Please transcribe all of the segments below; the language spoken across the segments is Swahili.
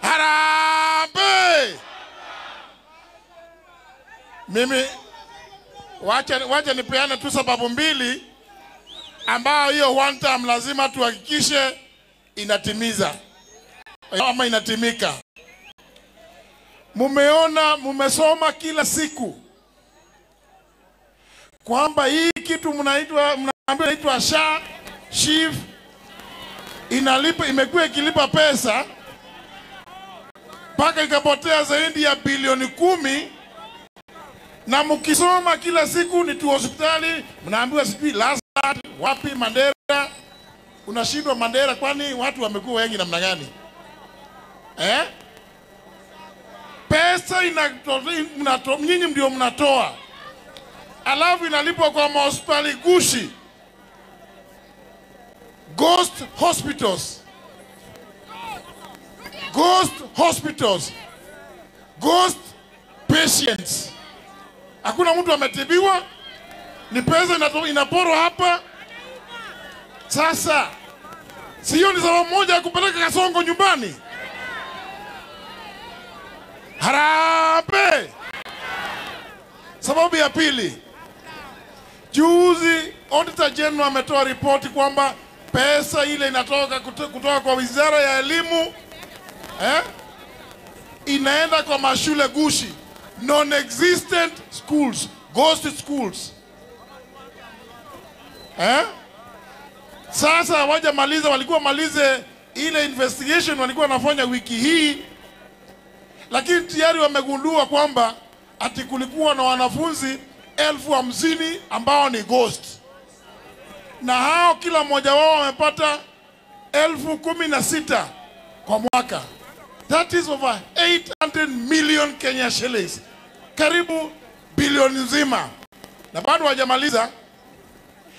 Harambee! Mimi wacha nipeane tu sababu mbili ambao hiyo one time lazima tuhakikishe inatimiza ama inatimika. Mumesoma kila siku kwamba hii kitu mnaambiwa inaitwa SHA SHIF inalipa, imekuwa ikilipa pesa mpaka ikapotea zaidi ya bilioni 10, na mkisoma kila siku ni tu hospitali mnaambiwa sijui Lazarus wapi Mandera. Unashindwa Mandera, kwani watu wamekuwa wengi namna gani? Pesa nyinyi ndio mnatoa, alafu inalipwa kwa hospitali gushi, ghost hospitals, ghost patients. Hakuna mtu ametibiwa, ni pesa inaporwa hapa. Sasa sio ni sababu moja ya kupeleka Kasongo nyumbani? Harambee! Sababu ya pili, juzi Auditor General ametoa ripoti kwamba pesa ile inatoka kutoka kwa Wizara ya Elimu inaenda kwa mashule gushi, non-existent schools, ghost schools. Sasa walikuwa malize ile investigation walikuwa wanafanya wiki hii, lakini tayari wamegundua kwamba ati kulikuwa na wanafunzi 50,000 ambao ni ghost, na hao kila mmoja wao wamepata 16,000 kwa mwaka. That is over 800 million Kenya shillings, karibu bilioni nzima, na bado hawajamaliza.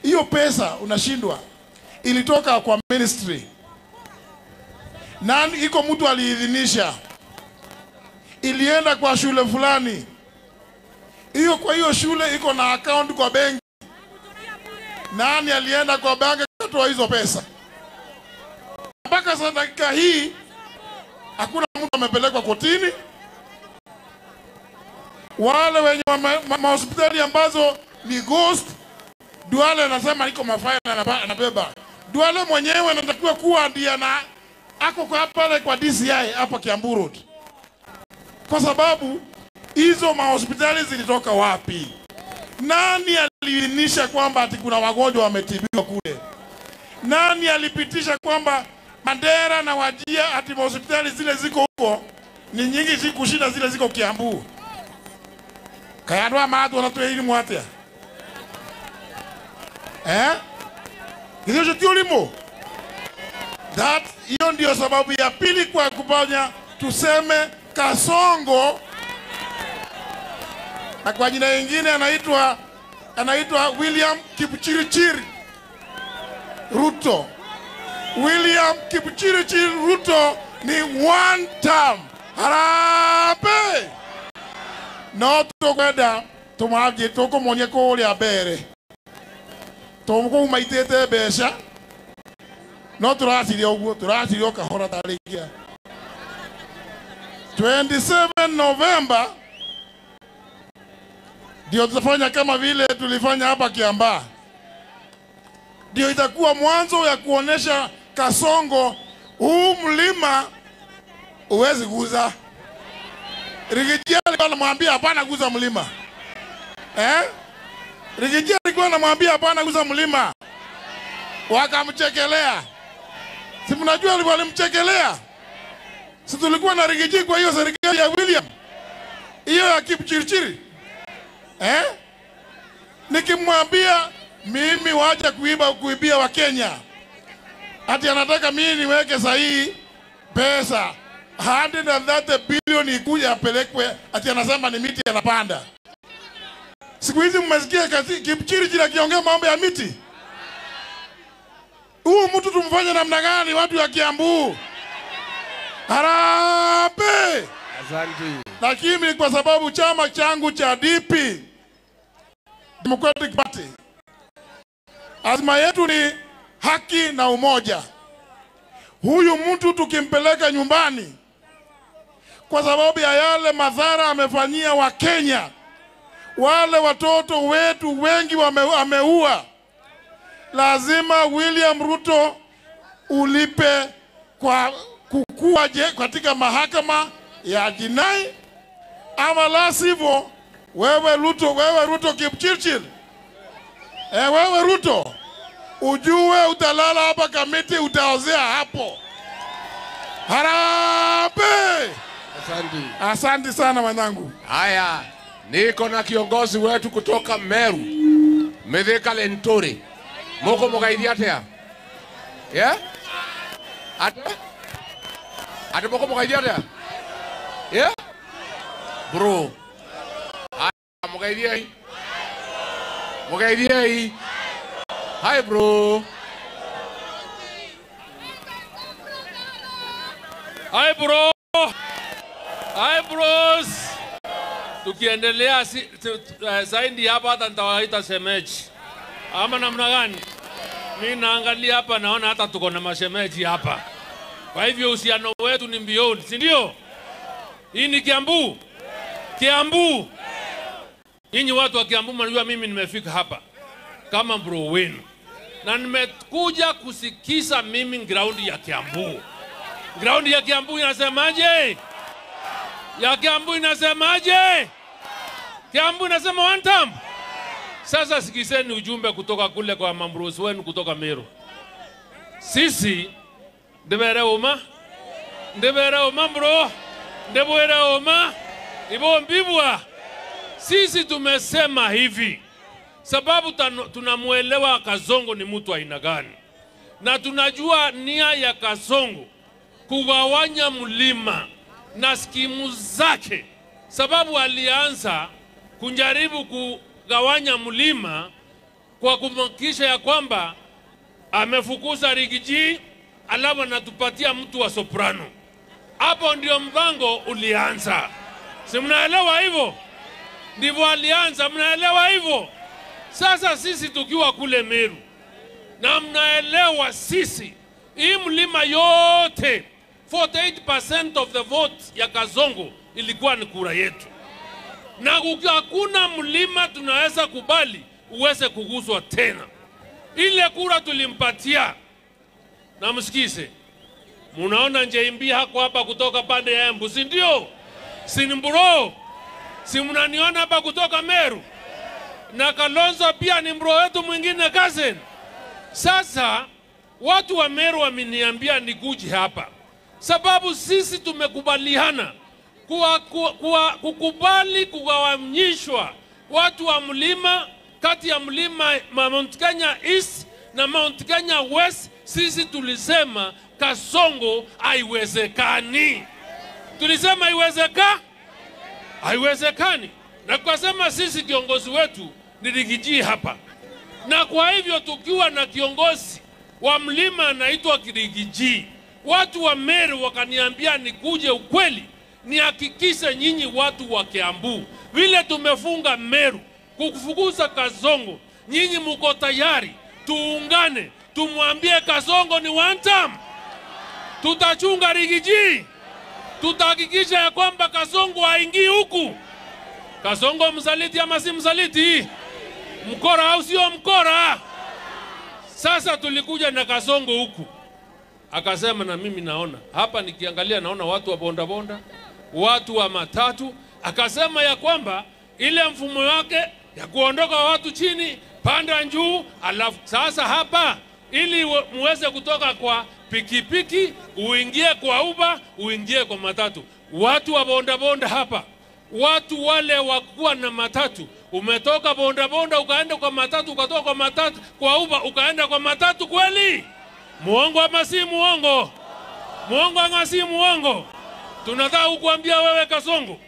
Hiyo pesa unashindwa ilitoka kwa ministry, nani iko mtu aliidhinisha, ilienda kwa shule fulani, hiyo kwa hiyo shule iko na account kwa benki, nani alienda kwa banki kutoa hizo pesa? Mpaka sasa dakika hii hakuna mtu amepelekwa kotini. Wale wenye hospitali ambazo ni ghost, Duale anasema iko mafaili anabeba. Duale mwenyewe anatakiwa kuwa ndiye ako kwa pale kwa DCI hapa Kiambu Road, kwa sababu hizo mahospitali zilitoka wapi? Nani aliidhinisha kwamba ati kuna wagonjwa wametibiwa kule? Nani alipitisha kwamba Mandera na Wajir ati hospitali zile ziko huko ni nyingi kushinda zile ziko Kiambu? Kayadwa maadu wanatoa elimu atia. Hiyo ndio limo. Hiyo ndio sababu ya pili kwa kufanya tuseme Kasongo, na kwa jina lingine anaitwa William Kipchirchir Ruto. William Kipchirchir Ruto ni one term. Harambee! No tokwenda tumabye toko monye ko uri abere. Tomko umaitete besha. No turasiria uguo, turasiria kahora tarikia. 27 November ndio tutafanya kama vile tulifanya hapa Kiambaa. Ndio itakuwa mwanzo ya kuonesha Kasongo huu mlima uwezi guza. Rigijia alikuwa anamwambia hapana guza mlima. Rigijia alikuwa anamwambia hapana guza mlima. Wakamchekelea. Si mnajua walimchekelea? Si tulikuwa na Rigijia kwa hiyo serikali ya William. Hiyo ya Kipchirchir. Nikimwambia mimi wacha kuibia wa Kenya, ati anataka mimi niweke sahihi pesa 130 bilioni ikuja apelekwe, ati anasema ni miti yanapanda. Siku hizi mmesikia Kipchirchir akiongea mambo ya miti? Huu mtu tumfanye namna gani watu wa Kiambu? Harambee! Asante. Lakini kwa sababu chama changu cha DP, Democratic Party, azma yetu ni haki na umoja. huyu mtu tukimpeleka nyumbani kwa sababu ya yale madhara amefanyia wa Kenya, wale watoto wetu wengi ameua, lazima William Ruto ulipe kwa kukua katika mahakama ya jinai, ama la sivyo wewe Ruto Kipchirchir, wewe Ruto, ujue utalala hapa Kamiti, utaozea hapo. Harambee! Asante sana mwanangu. Haya, niko na kiongozi wetu kutoka Meru, Mithika Lentore. Moko mugaithia atia? Yeah? Ate moko mugaithia atia? Yeah? Bro. Mugaithia hii. Mugaithia hii. Hi bro. Hi bro. Hi bros. Tukiendelea zaidi hapa hata nitawaita shemeji. Ama namna gani? Mimi naangalia hapa naona hata tuko na mashemeji hapa. Kwa hivyo uhusiano wetu ni mbioni, si ndio? Hii ni Kiambu. Kiambu. Nyinyi watu wa Kiambu mnajua mimi nimefika hapa kama bro wenu. Na nimekuja kusikiza mimi ground ya Kiambu. Ground ya Kiambu inasemaje? Ya Kiambu inasemaje? Kiambu inasema one time. Sasa sikizeni ujumbe kutoka kule kwa mambrusi wenu kutoka Meru. Sisi ndebere uma bro, ndebere uma, ibo mbibwa. Sisi tumesema hivi sababu tunamuelewa Kasongo ni mtu aina gani, na tunajua nia ya Kasongo kugawanya mlima na skimu zake, sababu alianza kujaribu kugawanya mlima kwa kumhakikisha ya kwamba amefukuza Rigiji, alafu anatupatia mtu wa soprano. Hapo ndio mpango ulianza. Si mnaelewa hivyo? Ndivyo alianza, mnaelewa hivyo? Sasa sisi tukiwa kule Meru, na mnaelewa sisi, hii mlima yote 48% of the vote ya Kasongo ilikuwa ni kura yetu. Na hakuna mlima tunaweza kubali uweze kuguswa tena. Ile kura tulimpatia. Na msikize, munaona Njeimbi hako hapa kutoka pande ya Embu, si ndio? Sinimburo. Si mnaniona hapa kutoka Meru. Na Kalonzo pia ni mbro wetu mwingine cousin. Sasa watu wa Meru wameniambia nikuje hapa sababu sisi tumekubaliana kukubali kugawanyishwa watu wa mlima kati ya mlima Mount Kenya East na Mount Kenya West. Sisi tulisema Kasongo haiwezekani. Tulisema haiwezekani. Na kwa sema sisi kiongozi wetu ni Rigiji hapa. Na kwa hivyo tukiwa na kiongozi wa mlima anaitwa Rigiji, watu wa Meru wakaniambia nikuje ukweli nihakikishe nyinyi watu wa Kiambu vile tumefunga Meru kufukuza Kasongo, nyinyi mko tayari tuungane tumwambie Kasongo ni one time. Tutachunga Rigiji, tutahakikisha ya kwamba Kasongo haingii huku. Kasongo msaliti ama si msaliti? Mkora au sio mkora? Sasa tulikuja na Kasongo huku, akasema na mimi naona hapa, nikiangalia naona watu wa bonda bonda, watu wa matatu. Akasema ya kwamba ile mfumo wake ya kuondoka watu chini panda juu, alafu sasa hapa ili muweze kutoka kwa pikipiki uingie kwa Uber, uingie kwa matatu. Watu wa bonda bonda hapa, watu wale wakuwa na matatu, umetoka bonda bonda ukaenda kwa matatu, ukatoka kwa matatu kwa Uber ukaenda kwa matatu, kweli? Muongo ama si muongo? Muongo ama si muongo? Tunataka kukuambia wewe Kasongo,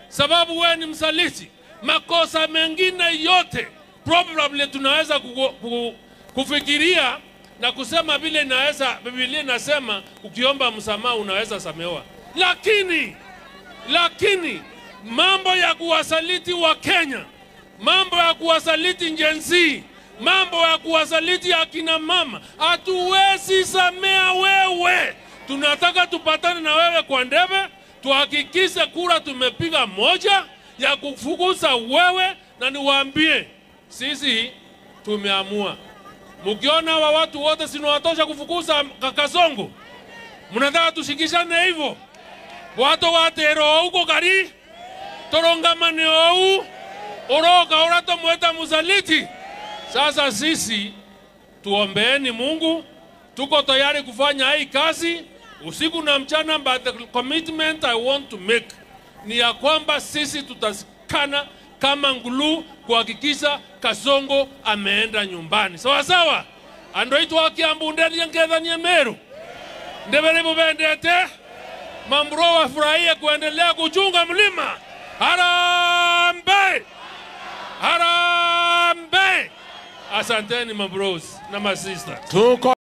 sababu wewe ni msaliti. Makosa mengine yote probably tunaweza kufikiria na kusema vile naweza, Biblia inasema ukiomba msamaha unaweza samehewa. Lakini mambo ya kuwasaliti wa Kenya, mambo ya kuwasaliti Gen Z, mambo ya kuwasaliti akina mama, hatuwezi samea wewe. Tunataka tupatane na wewe kwa ndebe, tuhakikishe kura tumepiga moja ya kufukuza wewe, na niwaambie sisi tumeamua. Mkiona wa watu wote sinawatosha kufukuza Kasongo, mnataka tushikishane hivyo? Watu watero huko gari torongamane au oroka orato mweta muzaliti. Sasa sisi tuombeeni Mungu, tuko tayari kufanya hii kazi usiku na mchana, but the commitment I want to make ni ya kwamba sisi tutasikana kama ngulu kuhakikisha Kasongo ameenda nyumbani. Sawa sawa? Andoi Kiambu ndani ya Meru. Ndebele mubendete. Mambro wafurahie kuendelea kuchunga mlima. Harambe! Harambe! Asanteni mabros na masista.